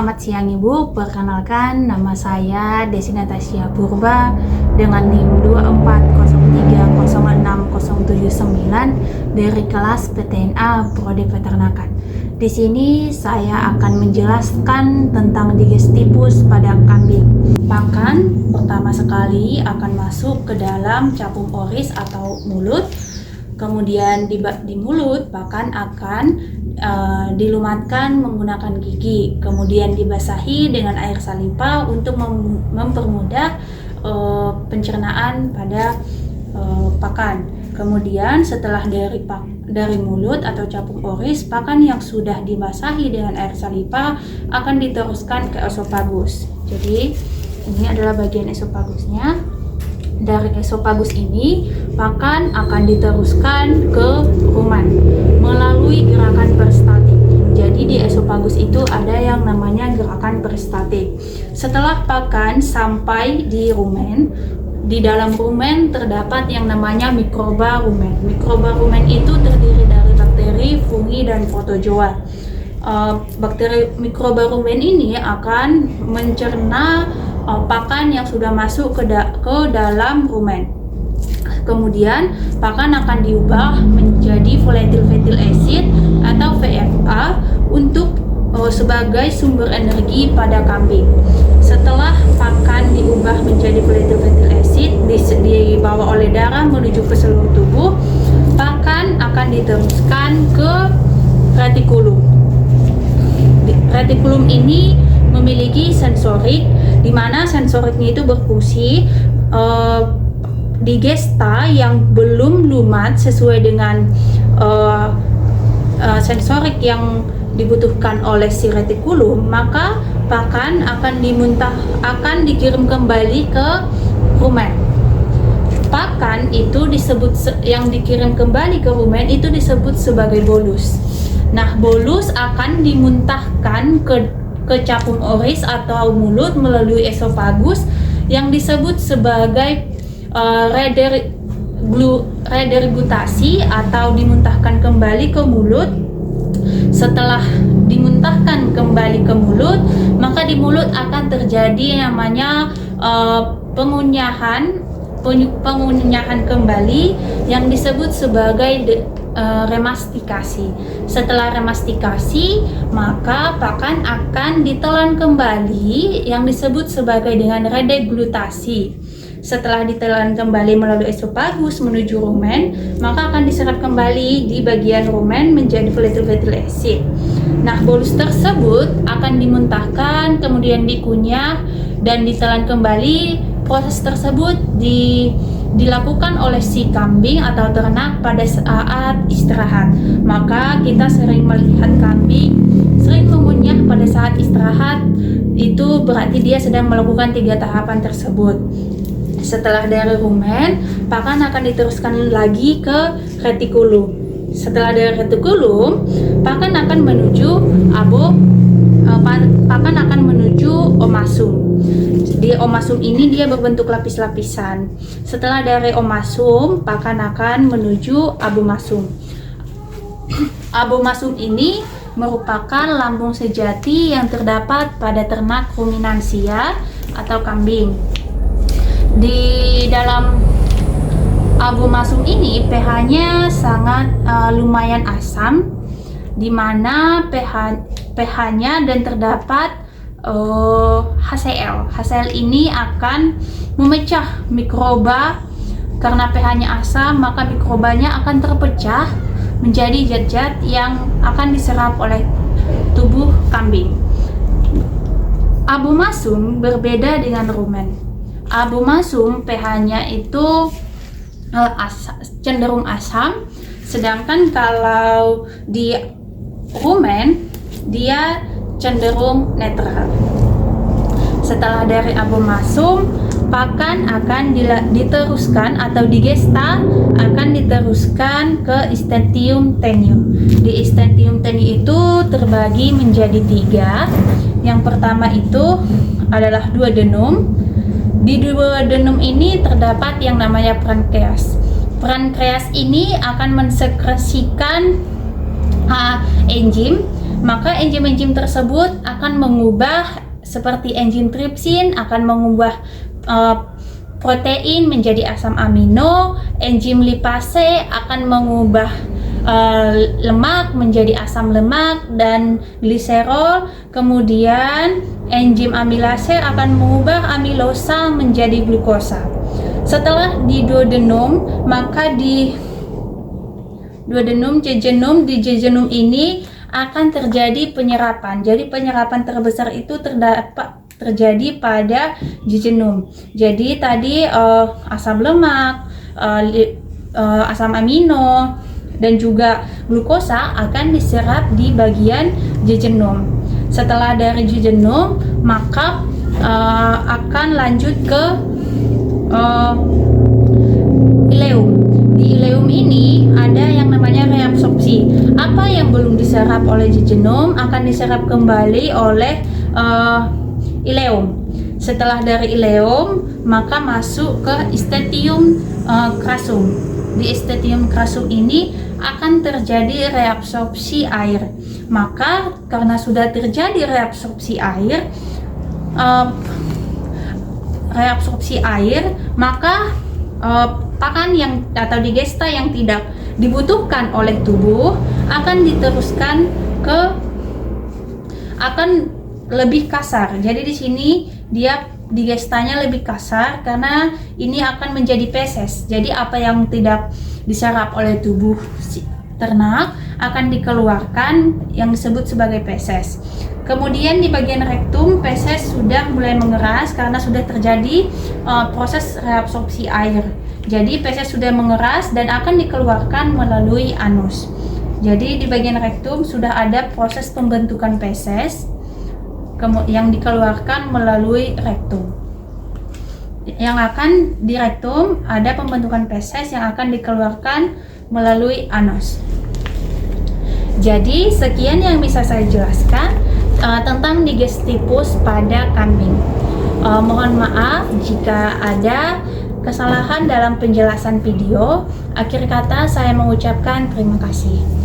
Selamat siang Ibu, perkenalkan nama saya Desi Natasha Purba dengan NIM 240306079 dari kelas PTNA Prodi Peternakan. Di sini saya akan menjelaskan tentang digestipus pada kambing. Pakan pertama sekali akan masuk ke dalam capung oris atau mulut. Kemudian di mulut pakan akan dilumatkan menggunakan gigi, kemudian dibasahi dengan air saliva untuk mempermudah pencernaan pada pakan. Kemudian setelah dari mulut atau capung oris, pakan yang sudah dibasahi dengan air saliva akan diteruskan ke esofagus. Jadi ini adalah bagian esofagusnya. Dari esofagus ini, pakan akan diteruskan ke rumen melalui gerakan peristaltik. Jadi di esofagus itu ada yang namanya gerakan peristaltik. Setelah pakan sampai di rumen, di dalam rumen terdapat yang namanya mikroba rumen. Mikroba rumen itu terdiri dari bakteri, fungi, dan protozoa. Bakteri mikroba rumen ini akan mencerna pakan yang sudah masuk ke dalam rumen. Kemudian pakan akan diubah menjadi volatile fatty acid atau VFA untuk sebagai sumber energi pada kambing. Setelah pakan diubah menjadi volatile fatty acid dibawa oleh darah menuju ke seluruh tubuh, pakan akan diteruskan ke retikulum. Retikulum ini memiliki sensorik, di mana sensoriknya itu berfungsi digesta yang belum lumat sesuai dengan sensorik yang dibutuhkan oleh si retikulum, maka pakan akan dikirim kembali ke rumen. Pakan itu yang dikirim kembali ke rumen itu disebut sebagai bolus. Nah, bolus akan dimuntahkan ke capung oris atau mulut melalui esofagus yang disebut sebagai rederigutasi atau dimuntahkan kembali ke mulut. Setelah dimuntahkan kembali ke mulut, maka di mulut akan terjadi namanya pengunyahan kembali yang disebut sebagai remastikasi. Setelah remastikasi, maka pakan akan ditelan kembali yang disebut sebagai dengan redeglutasi. Setelah ditelan kembali melalui esofagus menuju rumen, maka akan diserap kembali di bagian rumen menjadi volatile fatty acid. Nah, bolus tersebut akan dimuntahkan, kemudian dikunyah dan ditelan kembali. Proses tersebut dilakukan oleh si kambing atau ternak pada saat istirahat. Maka kita sering melihat kambing sering mengunyah pada saat istirahat, itu berarti dia sedang melakukan 3 tahapan tersebut. Setelah dari rumen, pakan akan diteruskan lagi ke retikulum. Setelah dari retikulum, pakan akan menuju omasum. Di omasum ini dia berbentuk lapis-lapisan. Setelah dari omasum, pakan akan menuju abomasum. Abomasum ini merupakan lambung sejati yang terdapat pada ternak ruminansia atau kambing. Di dalam abomasum ini pH-nya sangat lumayan asam, di mana pH-nya dan terdapat HCl. HCl ini akan memecah mikroba. Karena pH-nya asam, maka mikrobanya akan terpecah menjadi zat-zat yang akan diserap oleh tubuh kambing. Abomasum berbeda dengan rumen. Abomasum pH-nya itu cenderung asam, sedangkan kalau di rumen dia cenderung netral. Setelah dari abomasum, pakan akan diteruskan atau digesta akan diteruskan ke istentium tenue. Di istentium tenue itu terbagi menjadi 3. Yang pertama itu adalah duodenum. Di duodenum ini terdapat yang namanya pankreas. Pankreas ini akan mensekresikan enzim maka enzim-enzim tersebut akan mengubah, seperti enzim tripsin akan mengubah protein menjadi asam amino, enzim lipase akan mengubah lemak menjadi asam lemak dan gliserol, kemudian enzim amilase akan mengubah amilosa menjadi glukosa. Setelah di duodenum, maka di duodenum, jejunum, di jejunum ini akan terjadi penyerapan. Jadi penyerapan terbesar itu terjadi pada jejunum. Jadi tadi asam lemak, asam amino, dan juga glukosa akan diserap di bagian jejunum. Setelah dari jejunum, maka akan lanjut ke ileum. Di ileum ini ada yang namanya reabsorpsi. Apa yang belum diserap oleh jejunum akan diserap kembali oleh ileum. Setelah dari ileum, maka masuk ke stadium crassum. Di stadium crassum ini akan terjadi reabsorpsi air. Maka karena sudah terjadi reabsorpsi air, maka pakan yang atau digesta yang tidak dibutuhkan oleh tubuh akan diteruskan akan lebih kasar. Jadi di sini dia digestanya lebih kasar karena ini akan menjadi feses. Jadi apa yang tidak diserap oleh tubuh ternak akan dikeluarkan yang disebut sebagai feses. Kemudian di bagian rektum, feses sudah mulai mengeras karena sudah terjadi proses reabsorpsi air. Jadi feses sudah mengeras dan akan dikeluarkan melalui anus. Jadi di bagian rektum sudah ada proses pembentukan feses yang dikeluarkan melalui rektum. Yang akan di rektum ada pembentukan feses yang akan dikeluarkan melalui anus. Jadi sekian yang bisa saya jelaskan tentang digestipus pada kambing. Mohon maaf jika ada kesalahan dalam penjelasan video. Akhir kata saya mengucapkan terima kasih.